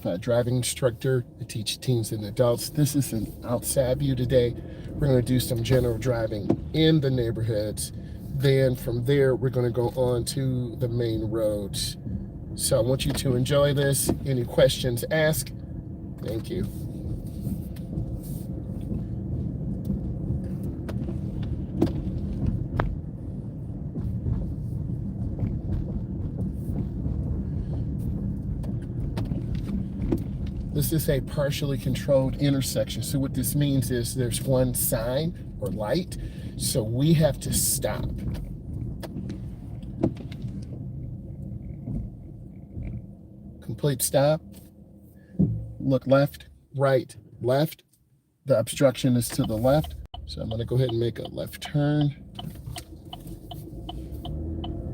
certified driving instructor. I teach teens and adults. This is an outside view today. We're going to do some general driving in the neighborhoods. Then from there, we're going to go on to the main roads. So I want you to enjoy this. Any questions, ask. Thank you. This is a partially controlled intersection. So what this means is there's one sign or light, so we have to stop. Complete stop. Look left, right, left. The obstruction is to the left, so I'm going to go ahead and make a left turn.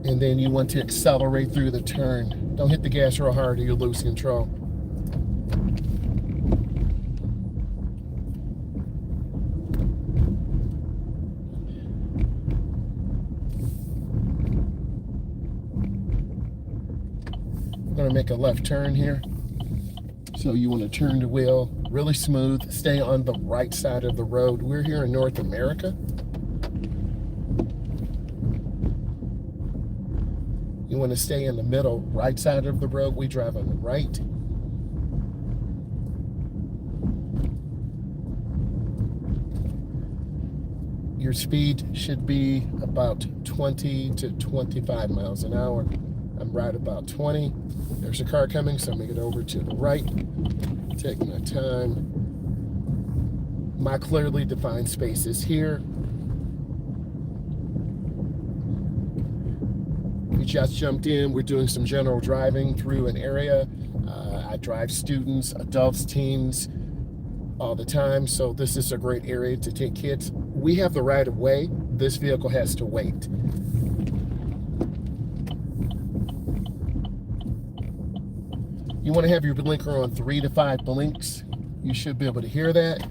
And then you want to accelerate through the turn. Don't hit the gas real hard or you'll lose control. I'm going to make a left turn here. So you want to turn the wheel really smooth, stay on the right side of the road. We're here in North America. You want to stay in the middle, right side of the road. We drive on the right. Your speed should be about 20 to 25 miles an hour. I'm right about 20. There's a car coming, so I'm going to get over to the right. Take my time. My clearly defined space is here. We just jumped in. We're doing some general driving through an area. I drive students, adults, teens all the time, so this is a great area to take kids. We have the right of way. This vehicle has to wait. You want to have your blinker on 3 to 5 blinks. You should be able to hear that.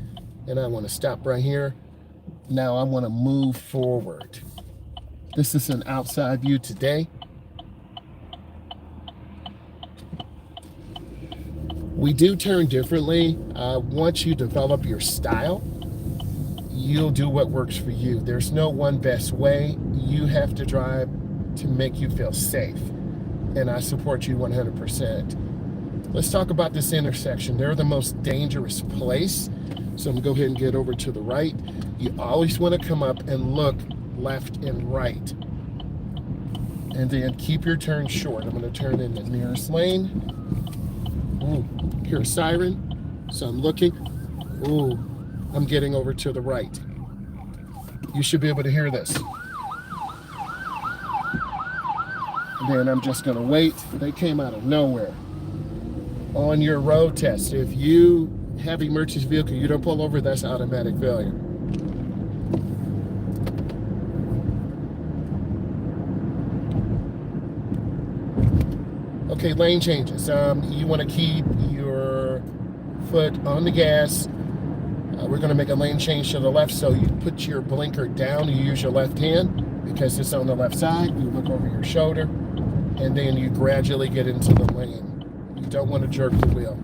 And I want to stop right here. Now I want to move forward. This is an outside view today. We do turn differently. Once you develop your style, you'll do what works for you. There's no one best way. You have to drive to make you feel safe. And I support you 100%. Let's talk about this intersection. They're the most dangerous place. So I'm gonna go ahead and get over to the right. You always wanna come up and look left and right. And then keep your turn short. I'm gonna turn in the nearest lane. Ooh, hear a siren. So I'm looking. Ooh, I'm getting over to the right. You should be able to hear this. And then I'm just gonna wait. They came out of nowhere. On your road test, if you have emergency vehicle, you don't pull over, that's automatic failure. Okay, lane changes. You want to keep your foot on the gas. We're going to make a lane change to the left, so you put your blinker down. You use your left hand because it's on the left side. You look over your shoulder, and then you gradually get into the lane. You don't want to jerk the wheel.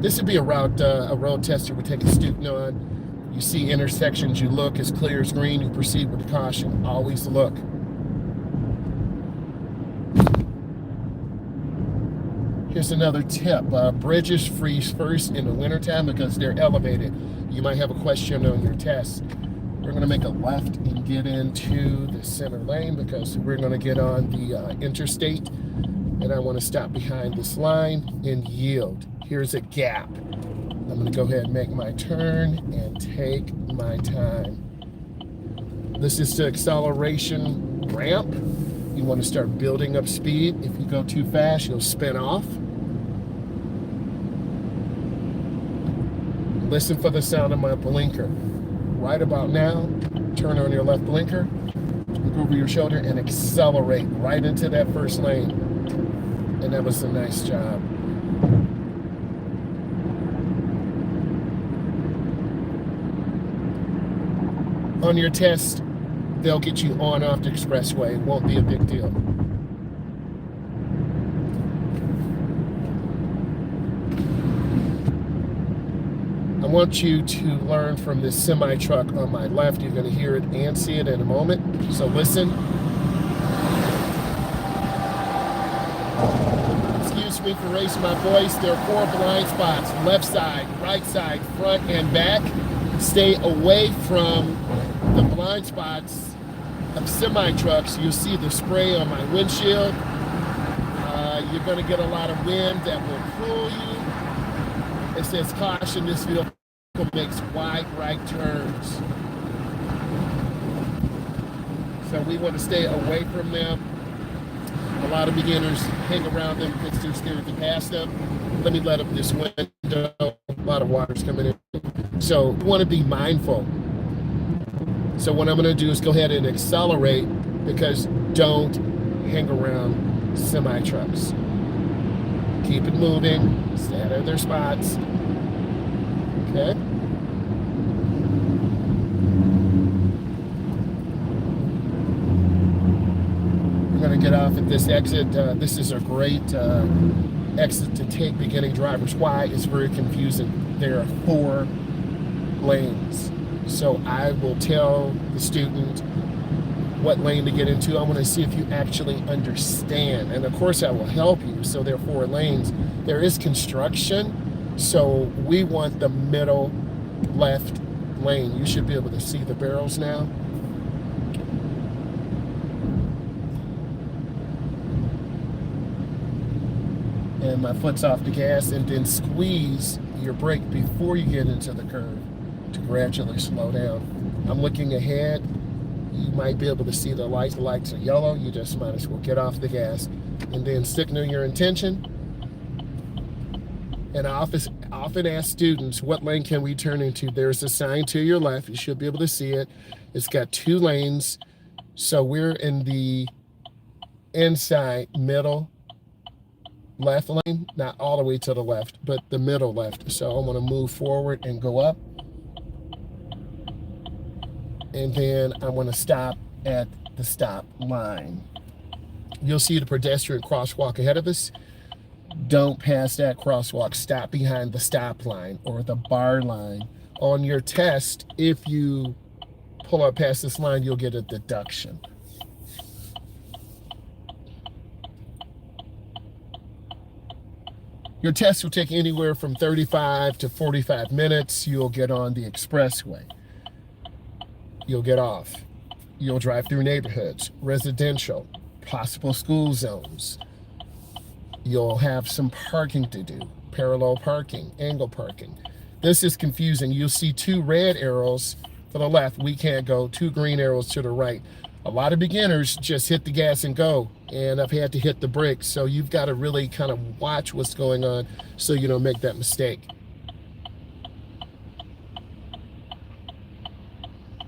This would be a road tester would take a student on. You see intersections, you look, as clear as green, you proceed with caution. Always look. Here's another tip. Bridges freeze first in the wintertime because they're elevated. You might have a question on your test. We're going to make a left and get into the center lane because we're going to get on the interstate. And I want to stop behind this line and yield. Here's a gap. I'm going to go ahead and make my turn and take my time. This is the acceleration ramp. You want to start building up speed. If you go too fast, you'll spin off. Listen for the sound of my blinker. Right about now, turn on your left blinker, look over your shoulder, and accelerate right into that first lane. And that was a nice job. On your test, they'll get you on off the expressway. It won't be a big deal. want you to learn from this semi truck on my left. You're going to hear it and see it in a moment. So listen. Excuse me for raising my voice. There are 4 blind spots: left side, right side, front, and back. Stay away from the blind spots of semi trucks. You'll see the spray on my windshield. You're going to get a lot of wind that will pull you. It says caution, this vehicle makes wide right turns. So we want to stay away from them. A lot of beginners hang around them because they're scared to pass them. Let me let up this window. A lot of water's coming in. So you want to be mindful. So what I'm going to do is go ahead and accelerate, because don't hang around semi trucks. Keep it moving. Stay out of their spots. Okay. We're going to get off at this exit. This is a great exit to take beginning drivers. Why? It's very confusing. There are 4 lanes. So I will tell the student what lane to get into. I want to see if you actually understand. And of course I will help you. So there are 4 lanes. There is construction. So we want the middle left lane. You should be able to see the barrels now. And my foot's off the gas, and then squeeze your brake before you get into the curve to gradually slow down. I'm looking ahead. You might be able to see the lights. The lights are yellow. You just might as well get off the gas and then signal your intention. And I often ask students, what lane can we turn into? There's a sign to your left. You should be able to see it. It's got 2 lanes. So we're in the inside middle left lane, not all the way to the left, but the middle left. So I'm going to move forward and go up. And then I'm going to stop at the stop line. You'll see the pedestrian crosswalk ahead of us. Don't pass that crosswalk. Stop behind the stop line or the bar line. On your test, if you pull up past this line, you'll get a deduction. Your test will take anywhere from 35 to 45 minutes. You'll get on the expressway. You'll get off. You'll drive through neighborhoods, residential, possible school zones. You'll have some parking to do, parallel parking, angle parking. This is confusing. You'll see 2 red arrows to the left. We can't go. 2 green arrows to the right. A lot of beginners just hit the gas and go, and I've had to hit the brakes. So you've got to really kind of watch what's going on so you don't make that mistake.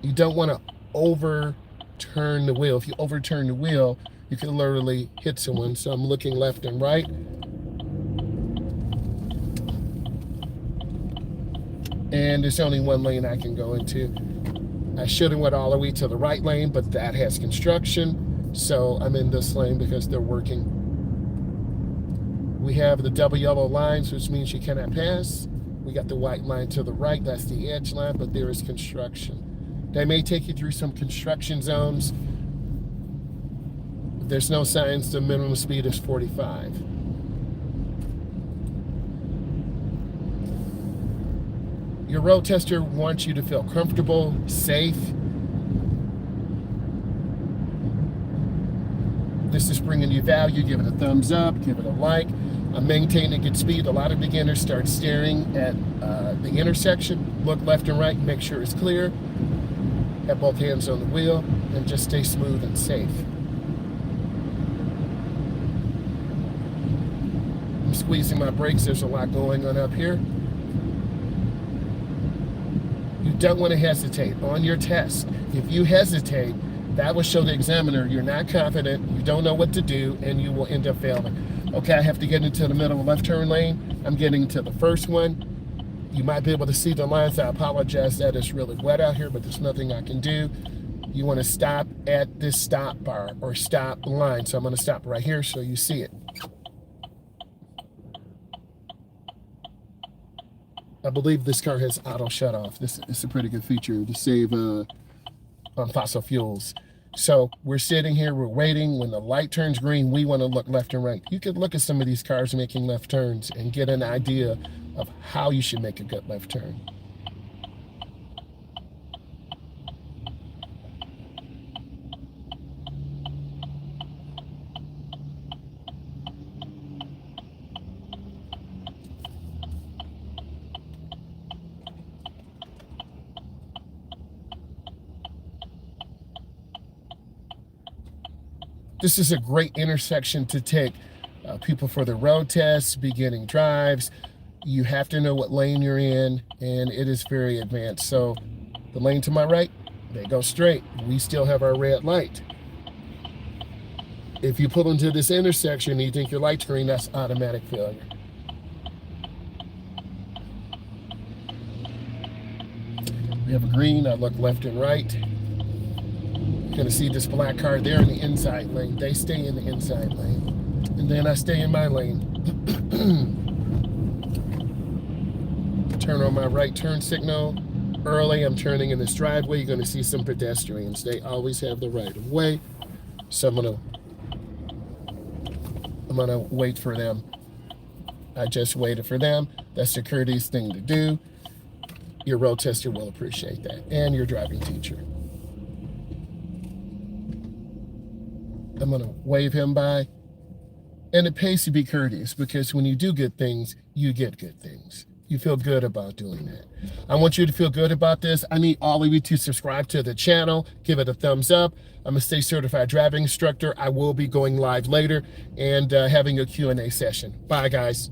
You don't want to overturn the wheel. If you overturn the wheel, you can literally hit someone. So I'm looking left and right. And there's only 1 lane I can go into. I should have went all the way to the right lane, but that has construction. So I'm in this lane because they're working. We have the double yellow lines, which means you cannot pass. We got the white line to the right. That's the edge line, but there is construction. They may take you through some construction zones. There's no signs. The minimum speed is 45. Your road tester wants you to feel comfortable, safe. This is bringing you value. Give it a thumbs up, give it a like. Maintain a good speed. A lot of beginners start staring at the intersection. Look left and right, make sure it's clear. Have both hands on the wheel, and just stay smooth and safe. I'm squeezing my brakes. There's a lot going on up here. You don't want to hesitate on your test. If you hesitate, that will show the examiner you're not confident, you don't know what to do, and you will end up failing. Okay, I have to get into the middle left turn lane. I'm getting to the first one. You might be able to see the lines. I apologize that it's really wet out here, but there's nothing I can do. You want to stop at this stop bar or stop line. So I'm going to stop right here so you see it. I believe this car has auto shut off. This is a pretty good feature to save on fossil fuels. So we're sitting here, we're waiting. When the light turns green, we want to look left and right. You could look at some of these cars making left turns and get an idea of how you should make a good left turn. This is a great intersection to take people for the road tests, beginning drives. You have to know what lane you're in, and it is very advanced. So the lane to my right, they go straight. We still have our red light. If you pull into this intersection and you think your light's green, that's automatic failure. We have a green, I look left and right. You're gonna see this black car there in the inside lane. They stay in the inside lane. And then I stay in my lane. Turn on my right turn signal. Early, I'm turning in this driveway. You're gonna see some pedestrians. They always have the right of way. So I'm gonna wait for them. I just waited for them. That's the courteous thing to do. Your road tester will appreciate that, and your driving teacher. I'm gonna wave him by. And it pays to be courteous, because when you do good things, you get good things. You feel good about doing that. I want you to feel good about this. I need all of you to subscribe to the channel, give it a thumbs up. I'm a state certified driving instructor. I will be going live later and having a Q&A session. Bye, guys.